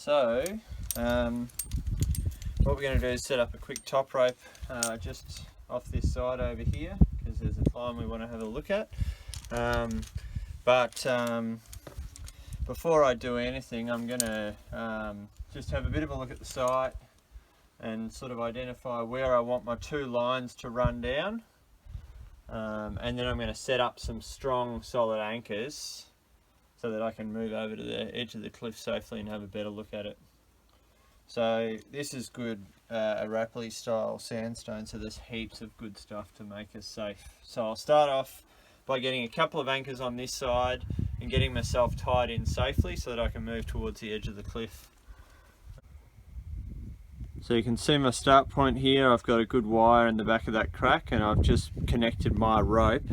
So what we're going to do is set up a quick top rope just off this side over here, because there's a climb we want to have a look at. Before I do anything, I'm going to just have a bit of a look at the site and sort of identify where I want my two lines to run down, and then I'm going to set up some strong solid anchors so that I can move over to the edge of the cliff safely and have a better look at it. So this is good a Rapley style sandstone, so there's heaps of good stuff to make us safe. So I'll start off by getting a couple of anchors on this side and getting myself tied in safely so that I can move towards the edge of the cliff. So you can see my start point here. I've got a good wire in the back of that crack, and I've just connected my rope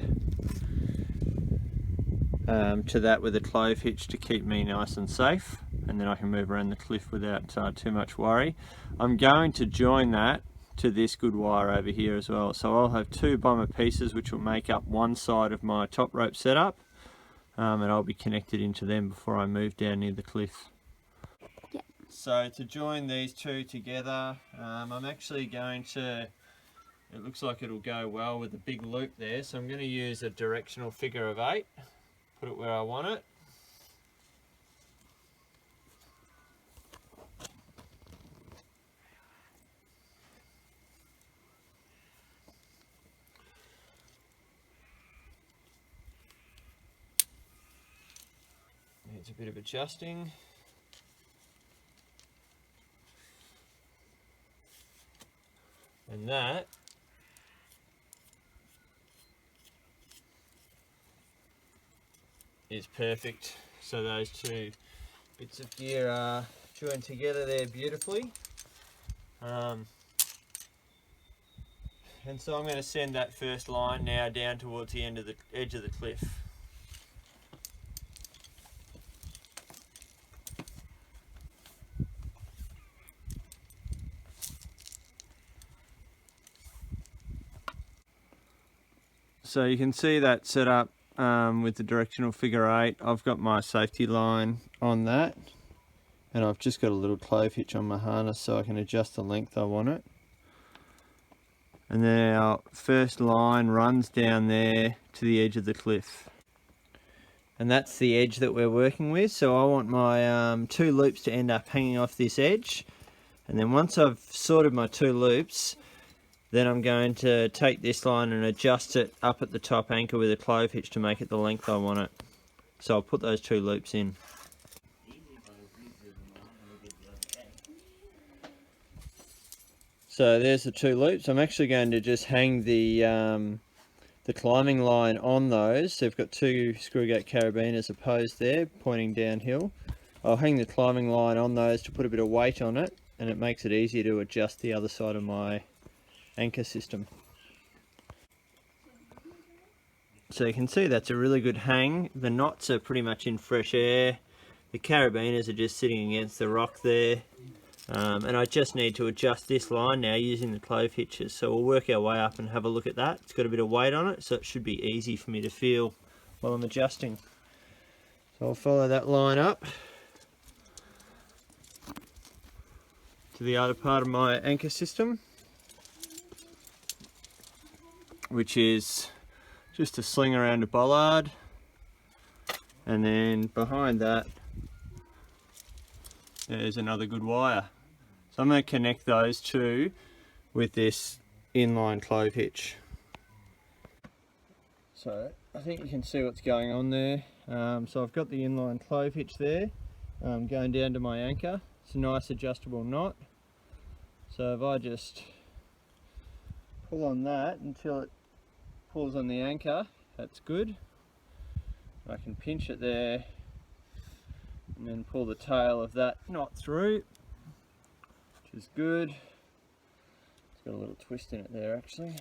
to that with a clove hitch to keep me nice and safe, and then I can move around the cliff without too much worry. I'm going to join that to this good wire over here as well, so I'll have two bomber pieces which will make up one side of my top rope setup, and I'll be connected into them before I move down near the cliff. Yeah. So to join these two together, I'm actually going to, it looks like it'll go well with the big loop there, so I'm going to use a directional figure of 8, put it where I want it. Needs a bit of adjusting. And that is perfect. So those two bits of gear are joined together there beautifully. And so I'm going to send that first line now down towards the edge of the cliff. So you can see that set up with the directional figure 8. I've got my safety line on that, and I've just got a little clove hitch on my harness so I can adjust the length I want it. And then our first line runs down there to the edge of the cliff. And that's the edge that we're working with, so I want my two loops to end up hanging off this edge. And then once I've sorted my two loops, then I'm going to take this line and adjust it up at the top anchor with a clove hitch to make it the length I want it. So I'll put those two loops in. So there's the two loops. I'm actually going to just hang the climbing line on those. So I've got two screw gate carabiners opposed there, pointing downhill. I'll hang the climbing line on those to put a bit of weight on it, and it makes it easier to adjust the other side of my anchor system. So you can see that's a really good hang. The knots are pretty much in fresh air. The carabiners are just sitting against the rock there. And I just need to adjust this line now using the clove hitches. So we'll work our way up and have a look at that. It's got a bit of weight on it, so it should be easy for me to feel while I'm adjusting. So I'll follow that line up to the other part of my anchor system, which is just a sling around a bollard, and then behind that there's another good wire. So I'm going to connect those two with this inline clove hitch. So I think you can see what's going on there. So I've got the inline clove hitch there going down to my anchor. It's a nice adjustable knot. So if I just pull on that until it pulls on the anchor, that's good. I can pinch it there and then pull the tail of that knot through, which is good. It's got a little twist in it there actually.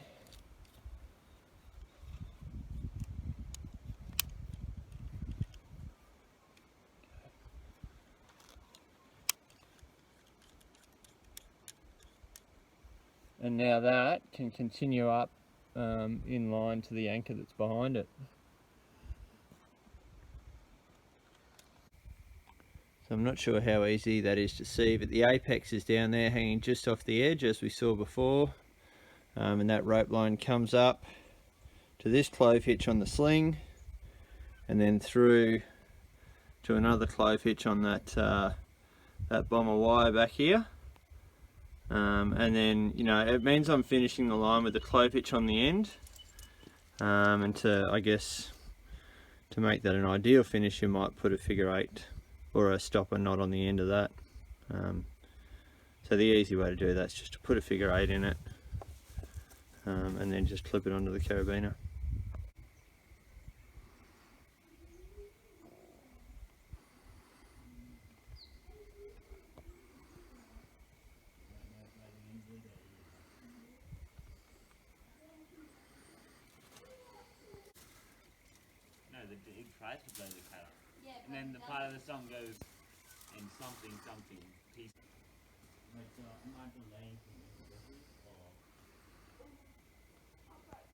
And now that can continue up in line to the anchor that's behind it. So I'm not sure how easy that is to see, but the apex is down there hanging just off the edge as we saw before, and that rope line comes up to this clove hitch on the sling and then through to another clove hitch on that that bomber wire back here, and then it means I'm finishing the line with the clove hitch on the end, and I guess to make that an ideal finish you might put a figure 8 or a stopper knot on the end of that. So the easy way to do that is just to put a figure 8 in it, and then just clip it onto the carabiner. No, it tries to blow the cut up. Yeah, and then the part of the song goes, and something, something, peace. But I'm not doing